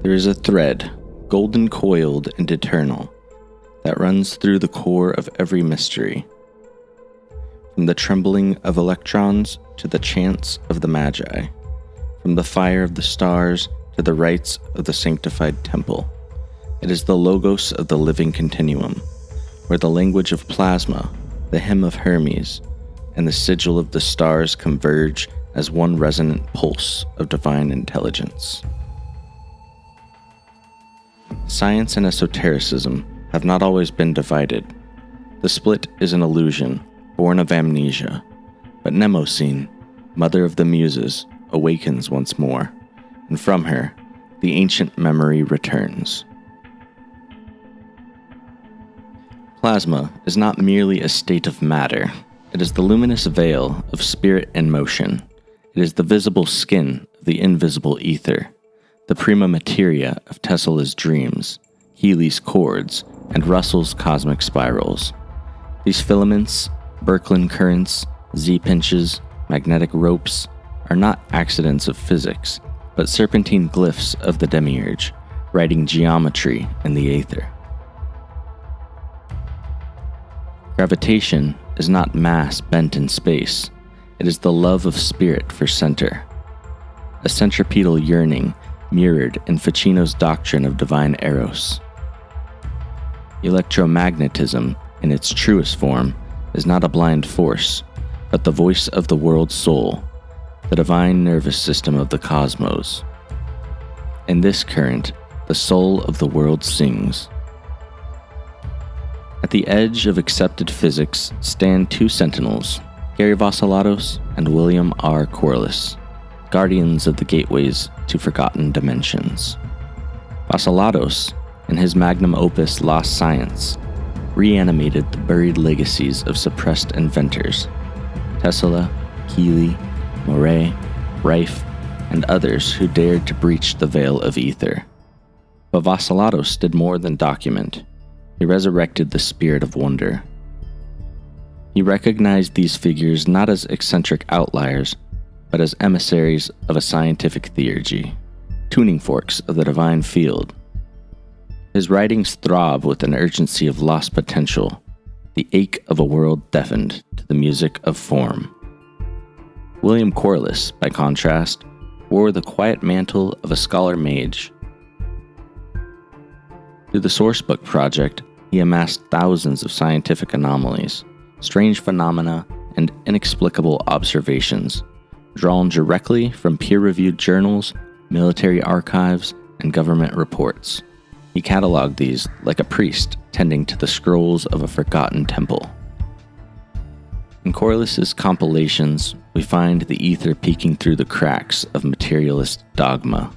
There is a thread, golden coiled and eternal, that runs through the core of every mystery. From the trembling of electrons to the chants of the Magi, from the fire of the stars to the rites of the sanctified temple. It is the logos of the living continuum, where the language of plasma, the hymn of Hermes, and the sigil of the stars converge as one resonant pulse of divine intelligence. Science and esotericism have not always been divided. The split is an illusion, born of amnesia, but Mnemosyne, mother of the muses, awakens once more, and from her, the ancient memory returns. Plasma is not merely a state of matter. It is the luminous veil of spirit in motion. It is the visible skin of the invisible ether, the prima materia of Tesla's dreams, Healy's chords, and Russell's cosmic spirals. These filaments, Birkeland currents, Z-pinches, magnetic ropes, are not accidents of physics, but serpentine glyphs of the demiurge, writing geometry in the aether. Gravitation is not mass bent in space. It is the love of spirit for center. A centripetal yearning mirrored in Ficino's doctrine of divine eros. Electromagnetism, in its truest form, is not a blind force, but the voice of the world's soul, the divine nervous system of the cosmos. In this current, the soul of the world sings. At the edge of accepted physics stand two sentinels, Gary Vassalatos and William R. Corliss, guardians of the gateways to forgotten dimensions. Vassalatos, in his magnum opus Lost Science, reanimated the buried legacies of suppressed inventors, Tesla, Keeley, Moray, Rife, and others who dared to breach the veil of ether. But Vassalatos did more than document. He resurrected the spirit of wonder. He recognized these figures not as eccentric outliers, but as emissaries of a scientific theurgy, tuning forks of the divine field. His writings throb with an urgency of lost potential, the ache of a world deafened to the music of form. William Corliss, by contrast, wore the quiet mantle of a scholar mage. Through the Sourcebook Project, he amassed thousands of scientific anomalies, strange phenomena, and inexplicable observations, drawn directly from peer-reviewed journals, military archives, and government reports. He cataloged these like a priest tending to the scrolls of a forgotten temple. In Corliss's compilations, we find the ether peeking through the cracks of materialist dogma.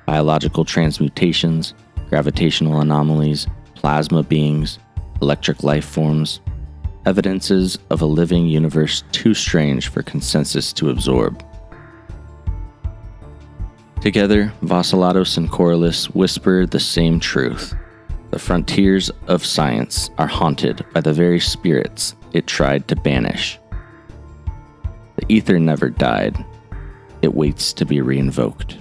Biological transmutations, gravitational anomalies, plasma beings, electric life forms, evidences of a living universe too strange for consensus to absorb. Together, Vassalatos and Corliss whisper the same truth. The frontiers of science are haunted by the very spirits it tried to banish. The ether never died. It waits to be reinvoked.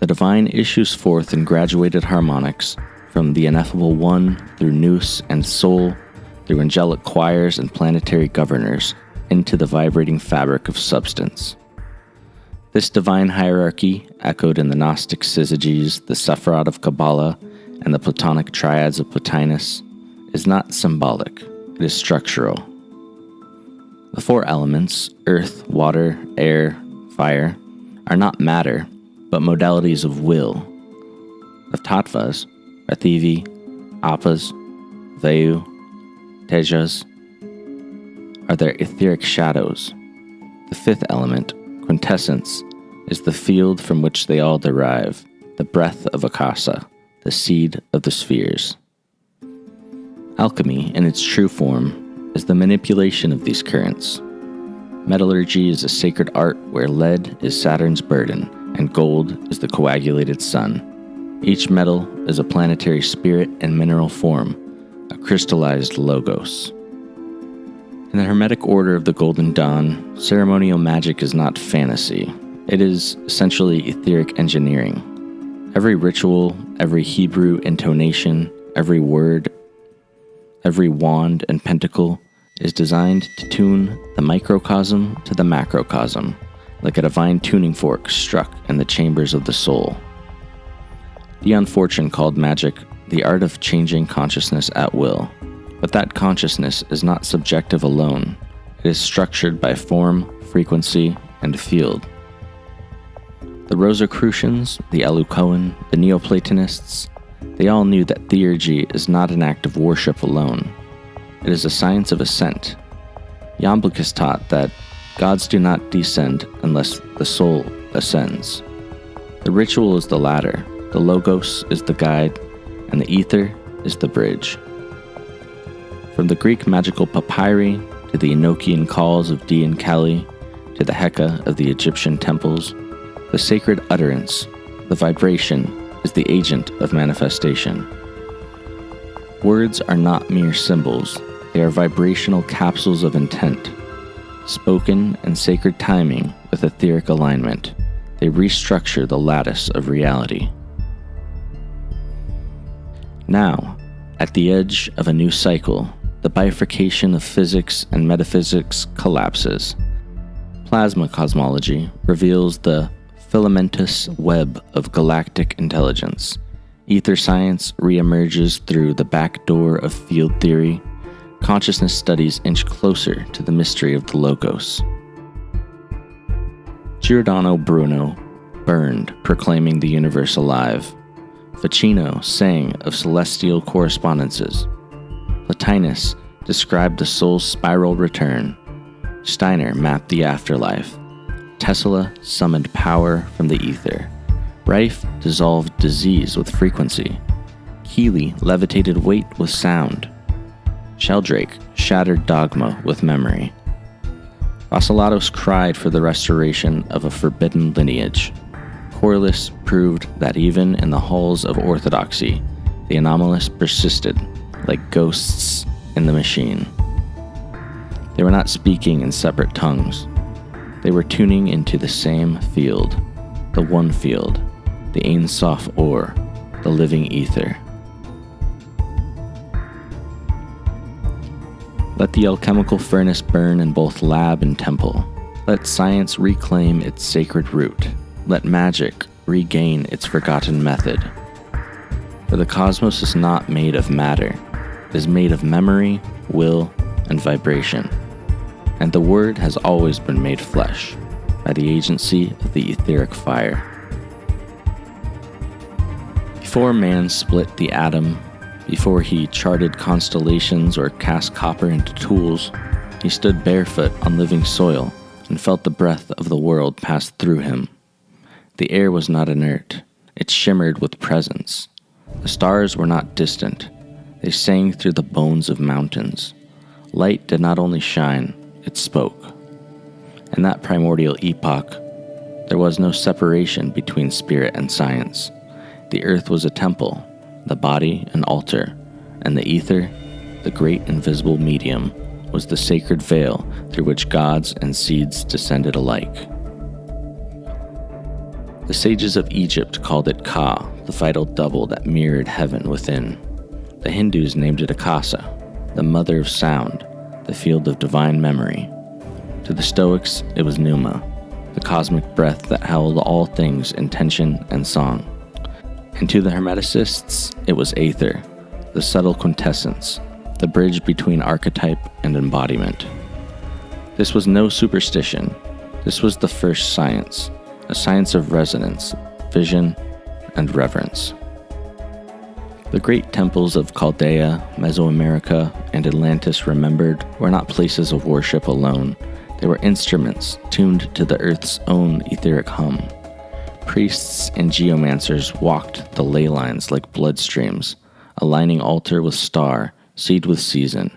The divine issues forth in graduated harmonics, from the ineffable one through nous and soul, through angelic choirs and planetary governors, into the vibrating fabric of substance. This divine hierarchy, echoed in the Gnostic syzygies, the Sephiroth of Kabbalah, and the Platonic triads of Plotinus, is not symbolic, it is structural. The four elements, earth, water, air, fire, are not matter, but modalities of will, of tattvas, Prathivi, Apas, Vayu, Tejas, are their etheric shadows. The fifth element, quintessence, is the field from which they all derive, the breath of Akasa, the seed of the spheres. Alchemy, in its true form, is the manipulation of these currents. Metallurgy is a sacred art where lead is Saturn's burden, and gold is the coagulated sun. Each metal is a planetary spirit in mineral form, a crystallized logos. In the Hermetic order of the Golden Dawn, ceremonial magic is not fantasy, It is essentially etheric engineering. Every ritual, every Hebrew intonation, every word, every wand and pentacle is designed to tune the microcosm to the macrocosm, like a divine tuning fork struck in the chambers of the soul. Dion Fortune called magic the art of changing consciousness at will, but that consciousness is not subjective alone. It is structured by form, frequency, and field. The Rosicrucians, the Eleucoan, the Neoplatonists, they all knew that theurgy is not an act of worship alone. It is a science of ascent. Iamblichus taught that gods do not descend unless the soul ascends. The ritual is the ladder, the logos is the guide, and the ether is the bridge. From the Greek magical papyri to the Enochian calls of Di and Kali to the Heka of the Egyptian temples, the sacred utterance, the vibration, is the agent of manifestation. Words are not mere symbols, they are vibrational capsules of intent. Spoken in sacred timing with etheric alignment, they restructure the lattice of reality. Now, at the edge of a new cycle, the bifurcation of physics and metaphysics collapses. Plasma cosmology reveals the filamentous web of galactic intelligence. Ether science reemerges through the back door of field theory. Consciousness studies inch closer to the mystery of the logos. Giordano Bruno burned, proclaiming the universe alive. Ficino sang of celestial correspondences. Plotinus described the soul's spiral return. Steiner mapped the afterlife. Tesla summoned power from the ether. Rife dissolved disease with frequency. Keeley levitated weight with sound. Sheldrake shattered dogma with memory. Vassilatos cried for the restoration of a forbidden lineage. Corliss proved that even in the halls of orthodoxy, the anomalous persisted, like ghosts in the machine. They were not speaking in separate tongues. They were tuning into the same field, the one field, the Ein Sof Or, the living ether. Let the alchemical furnace burn in both lab and temple. Let science reclaim its sacred root. Let magic regain its forgotten method. For the cosmos is not made of matter. It is made of memory, will, and vibration. And the Word has always been made flesh by the agency of the etheric fire. Before man split the atom, before he charted constellations or cast copper into tools, he stood barefoot on living soil and felt the breath of the world pass through him. The air was not inert, it shimmered with presence. The stars were not distant, they sang through the bones of mountains. Light did not only shine, it spoke. In that primordial epoch, there was no separation between spirit and science. The earth was a temple, the body an altar, and the ether, the great invisible medium, was the sacred veil through which gods and seeds descended alike. The sages of Egypt called it Ka, the vital double that mirrored heaven within. The Hindus named it Akasa, the mother of sound, the field of divine memory. To the Stoics, it was Pneuma, the cosmic breath that held all things in tension and song. And to the Hermeticists, it was Aether, the subtle quintessence, the bridge between archetype and embodiment. This was no superstition. This was the first science, a science of resonance, vision, and reverence. The great temples of Chaldea, Mesoamerica, and Atlantis remembered were not places of worship alone. They were instruments tuned to the earth's own etheric hum. Priests and geomancers walked the ley lines like bloodstreams, aligning altar with star, seed with season.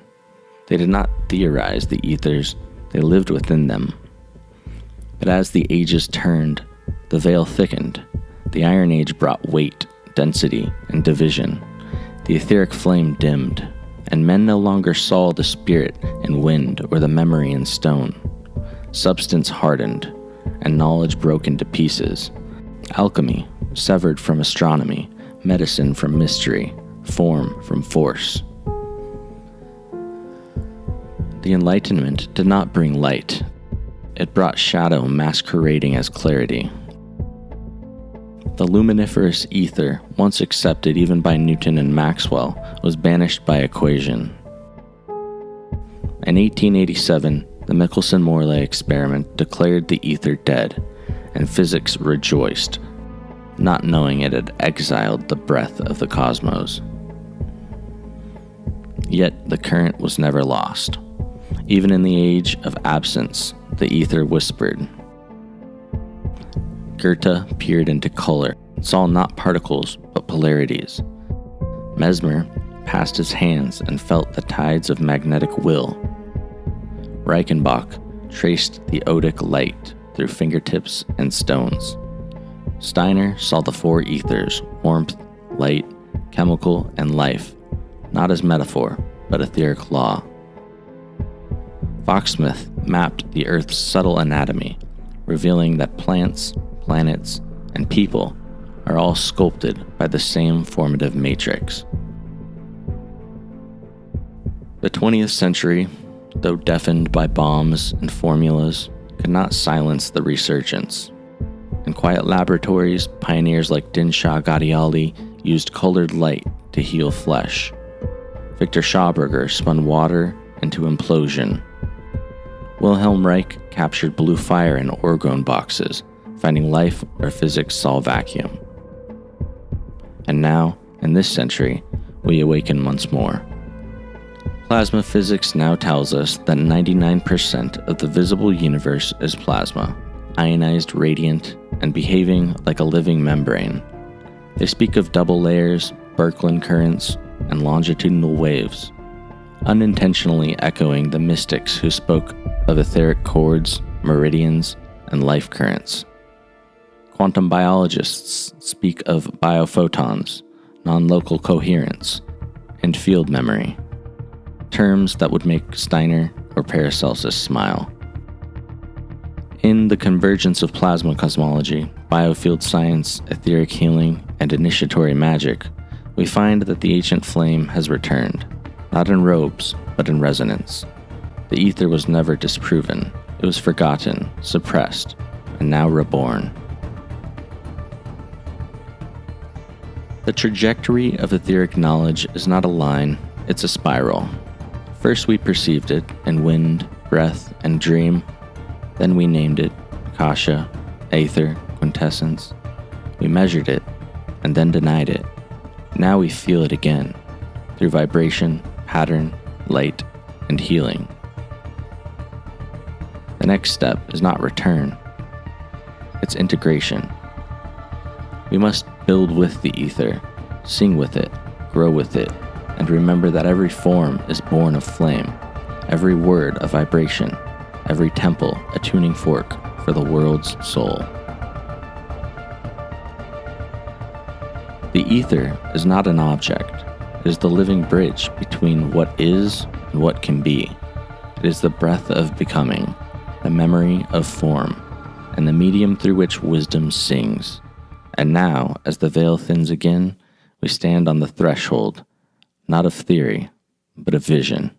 They did not theorize the ethers, they lived within them. But as the ages turned, the veil thickened. The Iron Age brought weight, density, and division. The etheric flame dimmed, and men no longer saw the spirit in wind or the memory in stone. Substance hardened, and knowledge broken to pieces. Alchemy, severed from astronomy, medicine from mystery, form from force. The Enlightenment did not bring light. It brought shadow masquerading as clarity. The luminiferous ether, once accepted even by Newton and Maxwell, was banished by equation. In 1887, the Michelson-Morley experiment declared the ether dead, and physics rejoiced, not knowing it had exiled the breath of the cosmos. Yet the current was never lost. Even in the age of absence, the ether whispered. Goethe peered into color and saw not particles but polarities. Mesmer passed his hands and felt the tides of magnetic will. Reichenbach traced the odic light through fingertips and stones. Steiner saw the four ethers, warmth, light, chemical, and life, not as metaphor, but etheric law. Foxsmith mapped the Earth's subtle anatomy, revealing that plants, planets, and people are all sculpted by the same formative matrix. The 20th century, though deafened by bombs and formulas, could not silence the resurgence. In quiet laboratories, pioneers like Dinshaw Gadiali used colored light to heal flesh. Victor Schauberger spun water into implosion. Wilhelm Reich captured blue fire in orgone boxes, finding life where physics saw vacuum. And now, in this century, we awaken once more. Plasma physics now tells us that 99% of the visible universe is plasma, ionized, radiant, and behaving like a living membrane. They speak of double layers, Birkeland currents, and longitudinal waves, unintentionally echoing the mystics who spoke of etheric chords, meridians, and life currents. Quantum biologists speak of biophotons, non-local coherence, and field memory, terms that would make Steiner or Paracelsus smile. In the convergence of plasma cosmology, biofield science, etheric healing, and initiatory magic, we find that the ancient flame has returned, not in robes, but in resonance. The ether was never disproven. It was forgotten, suppressed, and now reborn. The trajectory of etheric knowledge is not a line, it's a spiral. First we perceived it in wind, breath, and dream. Then we named it Akasha, Aether, Quintessence. We measured it, and then denied it. Now we feel it again, through vibration, pattern, light, and healing. The next step is not return, it's integration. We must build with the ether, sing with it, grow with it, and remember that every form is born of flame, every word a vibration, every temple a tuning fork for the world's soul. The ether is not an object, it is the living bridge between what is and what can be. It is the breath of becoming, the memory of form, and the medium through which wisdom sings. And now, as the veil thins again, we stand on the threshold, not of theory, but of vision.